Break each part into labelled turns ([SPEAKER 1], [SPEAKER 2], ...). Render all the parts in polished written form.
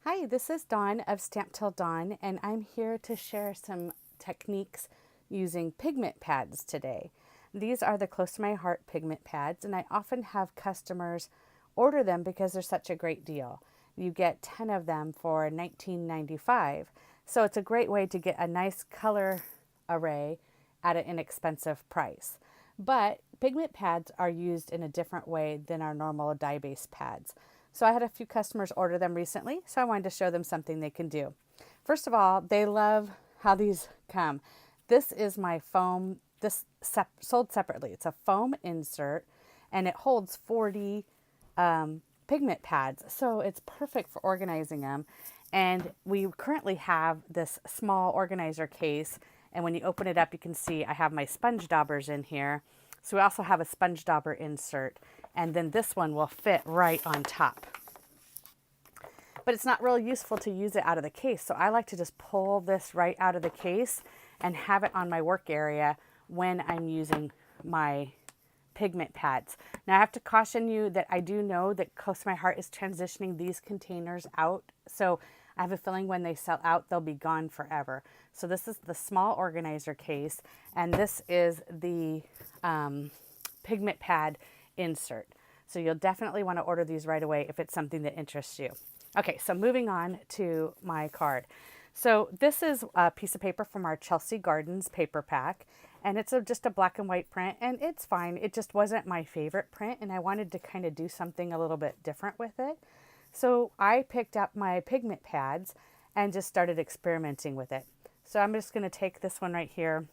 [SPEAKER 1] Hi, this is Dawn of Stamp Till Dawn, and I'm here to share some techniques using pigment pads today. These are the close to my heart pigment pads, and I often have customers order them because they're such a great deal. You get 10 of them for $19.95, so it's a great way to get a nice color array at an inexpensive price. But pigment pads are used in a different way than our normal dye-based pads. So I had a few customers order them recently, so I wanted to show them something they can do. First of all, they love how these come. This is my foam, sold separately. It's a foam insert, and it holds 40 pigment pads, so it's perfect for organizing them. And we currently have this small organizer case, and when you open it up, you can see I have my sponge daubers in here. So we also have a sponge dauber insert, and then this one will fit right on top. But it's not real useful to use it out of the case, so I like to just pull this right out of the case and have it on my work area when I'm using my pigment pads. Now I have to caution you that I do know that Close to My Heart is transitioning these containers out, so I have a feeling when they sell out, they'll be gone forever. So this is the small organizer case, and this is the pigment pad insert. So you'll definitely want to order these right away if it's something that interests you. Okay, so moving on to my card. So this is a piece of paper from our Chelsea Gardens paper pack, and it's just a black and white print, and it's fine. It just wasn't my favorite print, and I wanted to kind of do something a little bit different with it. So I picked up my pigment pads and just started experimenting with it. So I'm just going to take this one right here,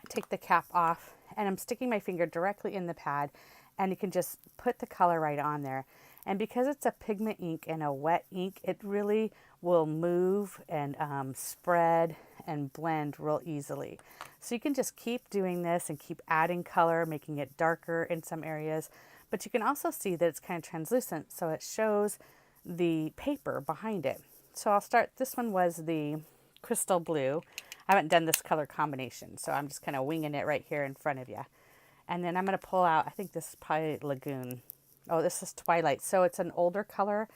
[SPEAKER 1] take the cap off, and I'm sticking my finger directly in the pad, and you can just put the color right on there. And because it's a pigment ink and a wet ink, it really will move and spread and blend real easily. So you can just keep doing this and keep adding color, making it darker in some areas. But you can also see that it's kind of translucent, so it shows the paper behind it. So I'll start, this one was the crystal blue. I haven't done this color combination, so I'm just kind of winging it right here in front of you. And then I'm going to pull out, I think this is probably Lagoon. Oh, this is Twilight. So it's an older color.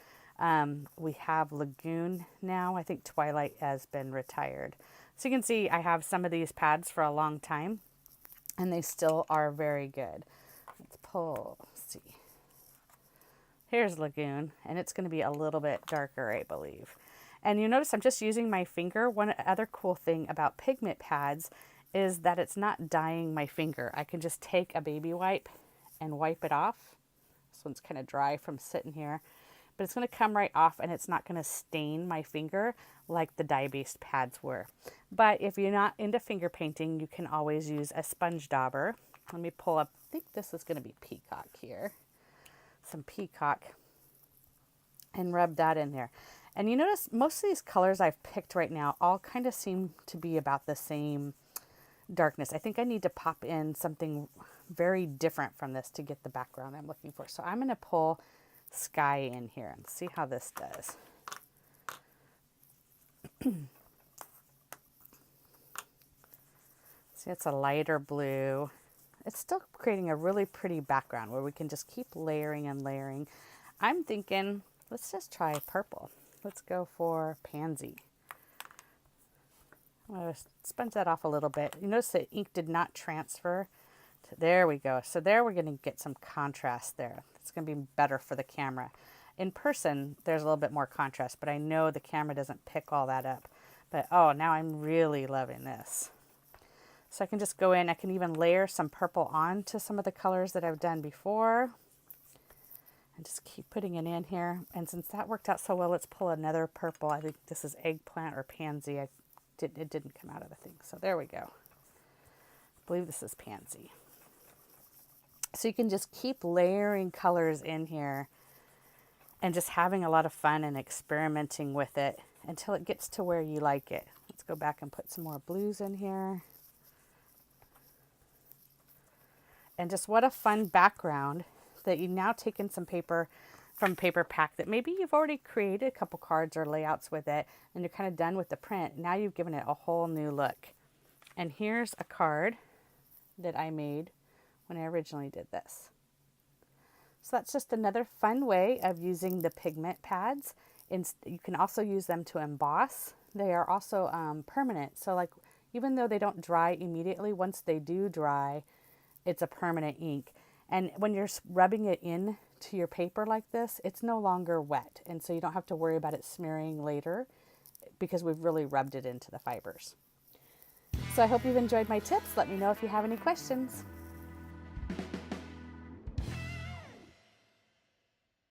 [SPEAKER 1] We have Lagoon now. I think Twilight has been retired. So you can see I have some of these pads for a long time, and they still are very good. Let's pull, let's see. Here's Lagoon, and it's going to be a little bit darker, I believe. And you notice I'm just using my finger. One other cool thing about pigment pads is that it's not dyeing my finger. I can just take a baby wipe and wipe it off. This one's kind of dry from sitting here, but it's going to come right off, and it's not going to stain my finger like the dye-based pads were. But if you're not into finger painting, you can always use a sponge dauber. Let me pull up, I think this is going to be Peacock here. Some Peacock, and rub that in there. And you notice most of these colors I've picked right now all kind of seem to be about the same darkness. I think I need to pop in something very different from this to get the background I'm looking for. So I'm going to pull Sky in here and see how this does. See, it's a lighter blue. It's still creating a really pretty background where we can just keep layering and layering. I'm thinking, let's just try purple. Let's go for Pansy. I'm going to sponge that off a little bit. You notice the ink did not transfer. There we go. So there we're going to get some contrast there. It's going to be better for the camera. In person, there's a little bit more contrast, but I know the camera doesn't pick all that up. But oh, now I'm really loving this. So I can just go in. I can even layer some purple on to some of the colors that I've done before. And just keep putting it in here. And since that worked out so well, let's pull another purple. I think this is Eggplant or Pansy. It didn't come out of the thing. So there we go. I believe this is Pansy. So you can just keep layering colors in here and just having a lot of fun and experimenting with it until it gets to where you like it. Let's go back and put some more blues in here. And just what a fun background that you've now taken some paper from paper pack that maybe you've already created a couple cards or layouts with it and you're kind of done with the print. Now you've given it a whole new look. And here's a card that I made when I originally did this. So that's just another fun way of using the pigment pads You can also use them to emboss. They are also permanent. So like, even though they don't dry immediately, once they do dry, it's a permanent ink. And when you're rubbing it in to your paper like this, it's no longer wet. And so you don't have to worry about it smearing later because we've really rubbed it into the fibers. So I hope you've enjoyed my tips. Let me know if you have any questions.